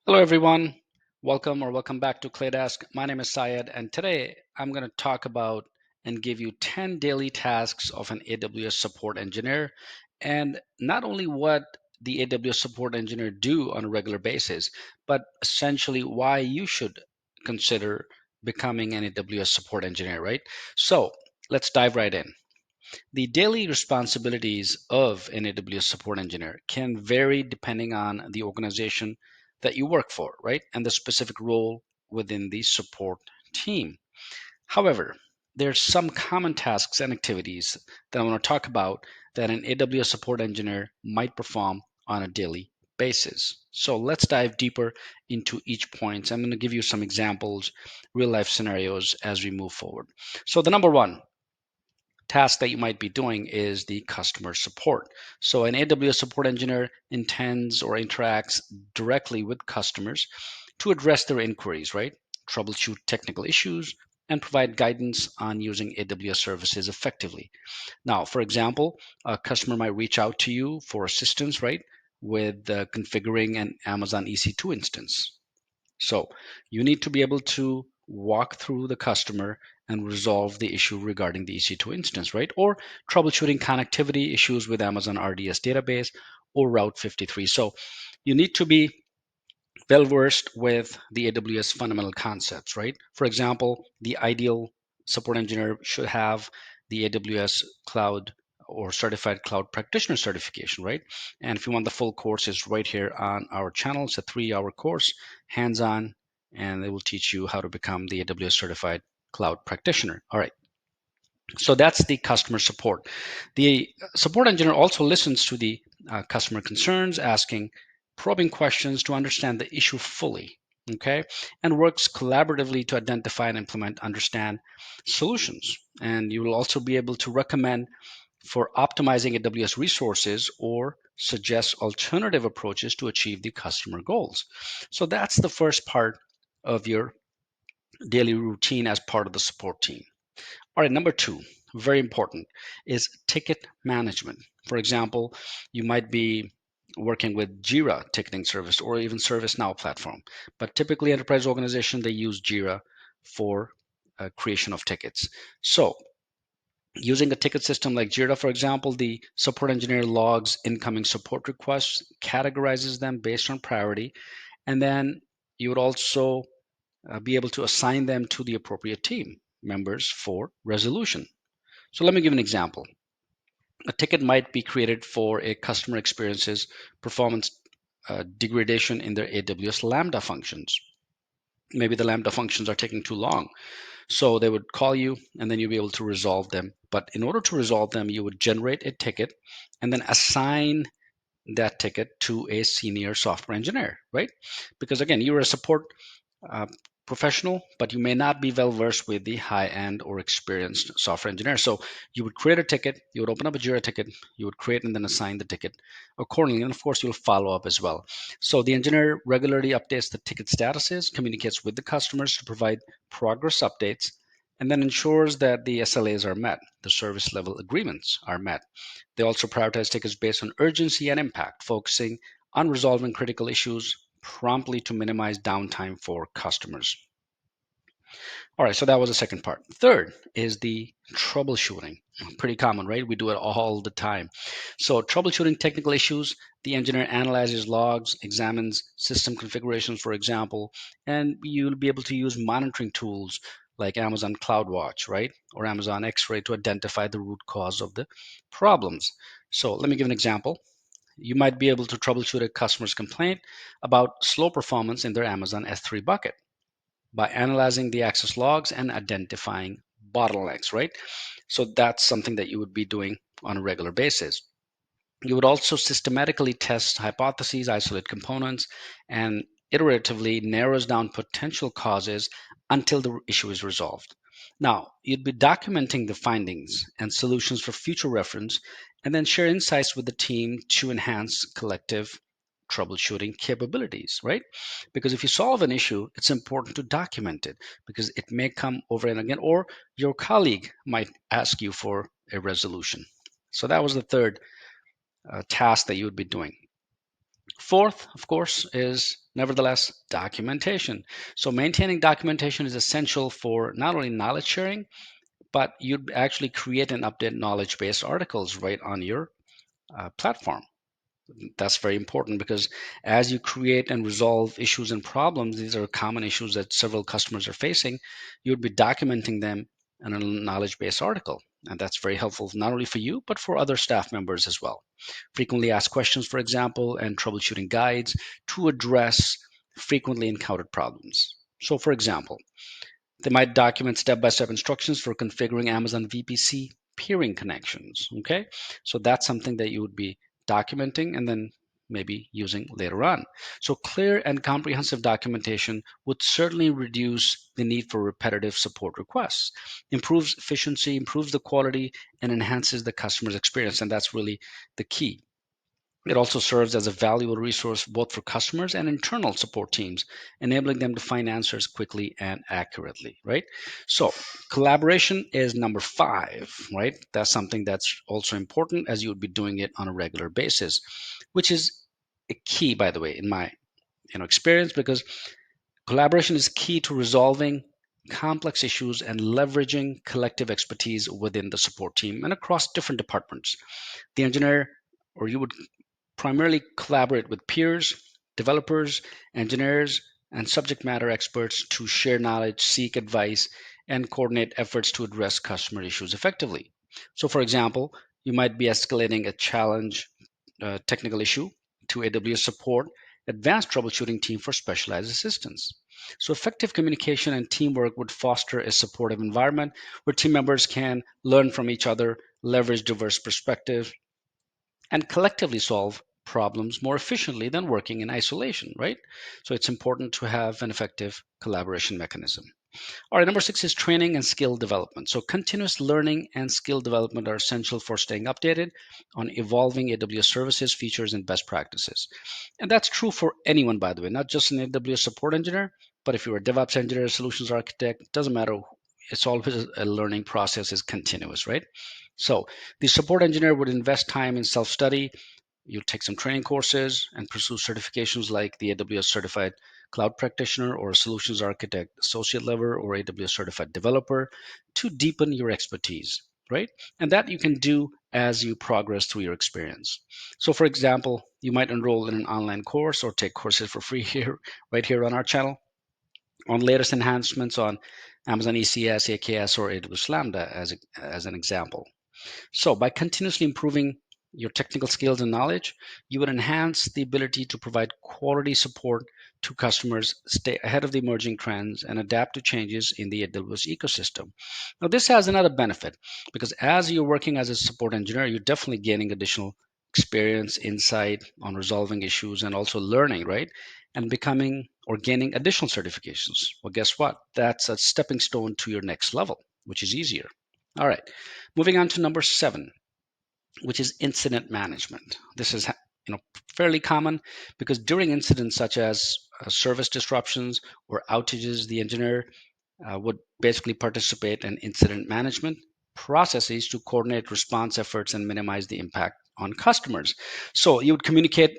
Hello, everyone. Welcome back to ClayDesk. My name is Syed, and today I'm going to talk about and give you 10 daily tasks of an AWS support engineer, and not only what the AWS support engineer do on a regular basis, but essentially why you should consider becoming an AWS support engineer, right? So let's dive right in. The daily responsibilities of an AWS support engineer can vary depending on the organization that you work for, right? And the specific role within the support team. However, there's some common tasks and activities that I want to talk about that an AWS support engineer might perform on a daily basis. So let's dive deeper into each point. I'm going to give you some examples, real life scenarios as we move forward. So the number one task that you might be doing is the customer support. So an AWS support engineer intends or interacts directly with customers to address their inquiries, right? Troubleshoot technical issues and provide guidance on using AWS services effectively. Now, for example, a customer might reach out to you for assistance, right, with configuring an Amazon EC2 instance. So you need to be able to walk through the customer and resolve the issue regarding the EC2 instance, right? Or troubleshooting connectivity issues with Amazon RDS database or Route 53. So you need to be well versed with the AWS fundamental concepts, right? For example, the ideal support engineer should have the AWS Cloud or Certified Cloud Practitioner certification, right? And if you want the full course, it's right here on our channel. It's a 3-hour course, hands-on, and it will teach you how to become the AWS Certified Cloud Practitioner. All right. So that's the customer support. The support engineer also listens to the customer concerns, asking probing questions to understand the issue fully, okay, and works collaboratively to identify and implement, understand solutions. And you will also be able to recommend for optimizing AWS resources or suggest alternative approaches to achieve the customer goals. So that's the first part of your daily routine as part of the support team. All right, number two, very important, is ticket management. For example, you might be working with Jira ticketing service or even ServiceNow platform, but typically enterprise organization they use Jira for creation of tickets. So using a ticket system like Jira, for example, the support engineer logs incoming support requests, categorizes them based on priority, and then you would also be able to assign them to the appropriate team members for resolution. So let me give an example. A ticket might be created for a customer experiences performance degradation in their AWS Lambda functions. Maybe the Lambda functions are taking too long. So they would call you and then you'll be able to resolve them. But in order to resolve them, you would generate a ticket and then assign that ticket to a senior software engineer, right? Because again, you're a support uh, professional, but you may not be well versed with the high end or experienced software engineer. So you would create a ticket, you would open up a Jira ticket, you would create and then assign the ticket accordingly. And of course, you'll follow up as well. So the engineer regularly updates the ticket statuses, communicates with the customers to provide progress updates, and then ensures that the SLAs are met, the service level agreements are met. They also prioritize tickets based on urgency and impact, focusing on resolving critical issues promptly to minimize downtime for customers. All right, so that was the second part. Third is the troubleshooting. Pretty common, right? We do it all the time. So, troubleshooting technical issues, the engineer analyzes logs, examines system configurations, for example, and you'll be able to use monitoring tools like Amazon CloudWatch, right? Or Amazon X-Ray to identify the root cause of the problems. So, let me give an example. You might be able to troubleshoot a customer's complaint about slow performance in their Amazon S3 bucket by analyzing the access logs and identifying bottlenecks, right? So that's something that you would be doing on a regular basis. You would also systematically test hypotheses, isolate components, and iteratively narrows down potential causes until the issue is resolved. Now, you'd be documenting the findings and solutions for future reference, and then share insights with the team to enhance collective troubleshooting capabilities, right? Because if you solve an issue, it's important to document it because it may come over and again, or your colleague might ask you for a resolution. So that was the third task that you would be doing. Fourth, of course, is nevertheless documentation. So maintaining documentation is essential for not only knowledge sharing, but you'd actually create and update knowledge-based articles right on your platform. That's very important because as you create and resolve issues and problems, these are common issues that several customers are facing, you'd be documenting them in a knowledge based article. And that's very helpful not only for you, but for other staff members as well. Frequently asked questions, for example, and troubleshooting guides to address frequently encountered problems. So, for example, they might document step-by-step instructions for configuring Amazon VPC peering connections. Okay, so that's something that you would be documenting and then maybe using later on. So clear and comprehensive documentation would certainly reduce the need for repetitive support requests, improves efficiency, improves the quality, and enhances the customer's experience. And that's really the key. It also serves as a valuable resource both for customers and internal support teams, enabling them to find answers quickly and accurately, right? So, collaboration is number 5, right? That's something that's also important as you would be doing it on a regular basis, which is a key, by the way, in my experience, because collaboration is key to resolving complex issues and leveraging collective expertise within the support team and across different departments. The engineer, or you would primarily collaborate with peers, developers, engineers, and subject matter experts to share knowledge, seek advice, and coordinate efforts to address customer issues effectively. So, for example, you might be escalating a challenge, technical issue to AWS support, advanced troubleshooting team for specialized assistance. So, effective communication and teamwork would foster a supportive environment where team members can learn from each other, leverage diverse perspectives, and collectively solve problems more efficiently than working in isolation, right? So it's important to have an effective collaboration mechanism. All right, number 6 is training and skill development. So continuous learning and skill development are essential for staying updated on evolving AWS services, features, and best practices. And that's true for anyone, by the way, not just an AWS support engineer, but if you're a DevOps engineer, solutions architect, doesn't matter. It's always a learning process is continuous, right? So the support engineer would invest time in self-study. You'll take some training courses and pursue certifications like the AWS Certified Cloud Practitioner or Solutions Architect Associate Level or AWS Certified Developer to deepen your expertise, right? And that you can do as you progress through your experience. So, for example, you might enroll in an online course or take courses for free here, right here on our channel on latest enhancements on Amazon ECS, AKS, or AWS Lambda as an example. So, by continuously improving your technical skills and knowledge, you would enhance the ability to provide quality support to customers, stay ahead of the emerging trends, and adapt to changes in the AWS ecosystem. Now, this has another benefit because as you're working as a support engineer, you're definitely gaining additional experience, insight on resolving issues, and also learning, right? And becoming or gaining additional certifications. Well, guess what? That's a stepping stone to your next level, which is easier. All right, moving on to number 7, which is incident management. This is fairly common because during incidents such as service disruptions or outages, the engineer would basically participate in incident management processes to coordinate response efforts and minimize the impact on customers. So you would communicate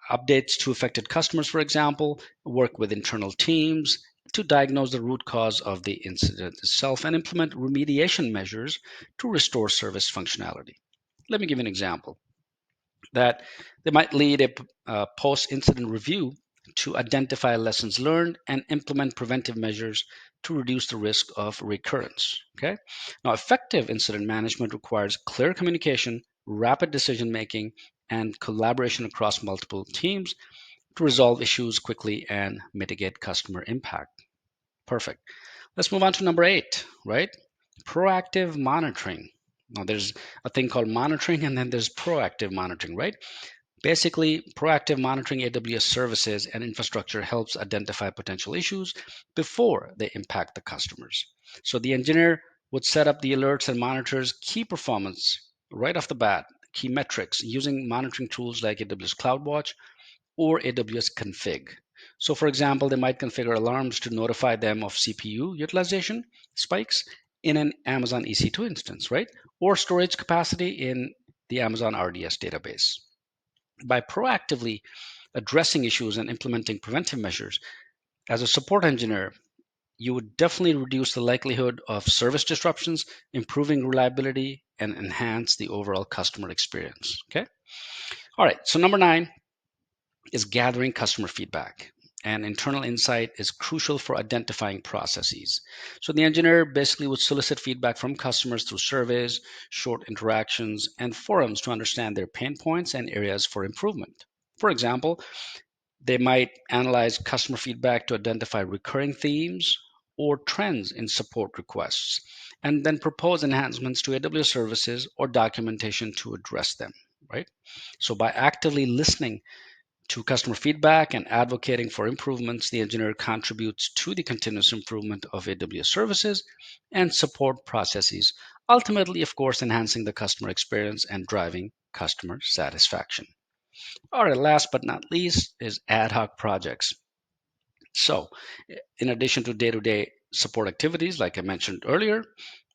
updates to affected customers, for example, work with internal teams to diagnose the root cause of the incident itself and implement remediation measures to restore service functionality. Let me give you an example that they might lead a post-incident review to identify lessons learned and implement preventive measures to reduce the risk of recurrence. Okay. Now, effective incident management requires clear communication, rapid decision making, and collaboration across multiple teams to resolve issues quickly and mitigate customer impact. Perfect. Let's move on to number 8, right? Proactive monitoring. Now, there's a thing called monitoring, and then there's proactive monitoring, right? Basically, proactive monitoring AWS services and infrastructure helps identify potential issues before they impact the customers. So the engineer would set up the alerts and monitors key performance right off the bat, key metrics using monitoring tools like AWS CloudWatch or AWS Config. So, for example, they might configure alarms to notify them of CPU utilization spikes in an Amazon EC2 instance, right? Or storage capacity in the Amazon RDS database. By proactively addressing issues and implementing preventive measures, as a support engineer, you would definitely reduce the likelihood of service disruptions, improving reliability, and enhance the overall customer experience. Okay. All right. So, number 9 is gathering customer feedback. And internal insight is crucial for identifying processes. So, the engineer basically would solicit feedback from customers through surveys, short interactions, and forums to understand their pain points and areas for improvement. For example, they might analyze customer feedback to identify recurring themes or trends in support requests, and then propose enhancements to AWS services or documentation to address them, right? So by actively listening to customer feedback and advocating for improvements, the engineer contributes to the continuous improvement of AWS services and support processes, ultimately, of course, enhancing the customer experience and driving customer satisfaction. All right, last but not least is ad hoc projects. So, in addition to day to day support activities, like I mentioned earlier,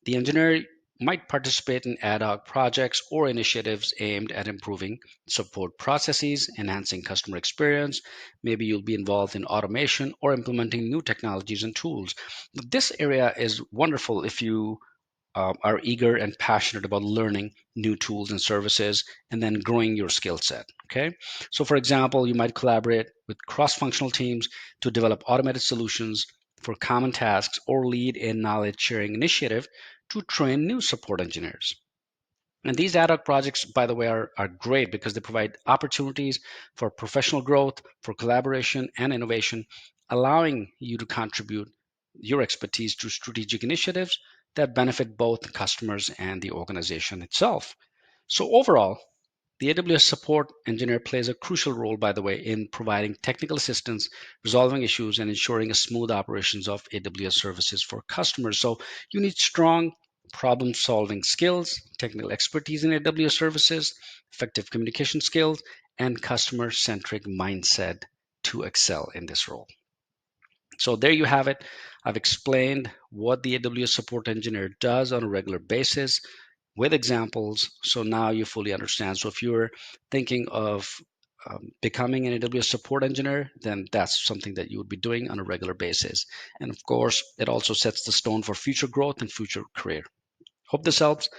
the engineer might participate in ad hoc projects or initiatives aimed at improving support processes, enhancing customer experience. Maybe you'll be involved in automation or implementing new technologies and tools. This area is wonderful if you are eager and passionate about learning new tools and services and then growing your skill set. Okay. So, for example, you might collaborate with cross functional teams to develop automated solutions for common tasks or lead a knowledge sharing initiative to train new support engineers. And these ad hoc projects, by the way, are great because they provide opportunities for professional growth, for collaboration and innovation, allowing you to contribute your expertise to strategic initiatives that benefit both customers and the organization itself. So, overall, the AWS support engineer plays a crucial role, by the way, in providing technical assistance, resolving issues, and ensuring a smooth operations of AWS services for customers. So you need strong problem solving skills, technical expertise in AWS services, effective communication skills, and customer centric mindset to excel in this role. So there you have it. I've explained what the AWS support engineer does on a regular basis with examples. So now you fully understand. So if you're thinking of becoming an AWS support engineer, then that's something that you would be doing on a regular basis. And of course, it also sets the stone for future growth and future career. Hope this helps.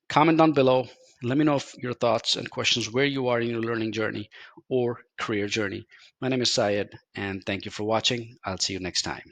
Comment down below. Let me know if your thoughts and questions where you are in your learning journey or career journey. My name is Syed, and thank you for watching. I'll see you next time.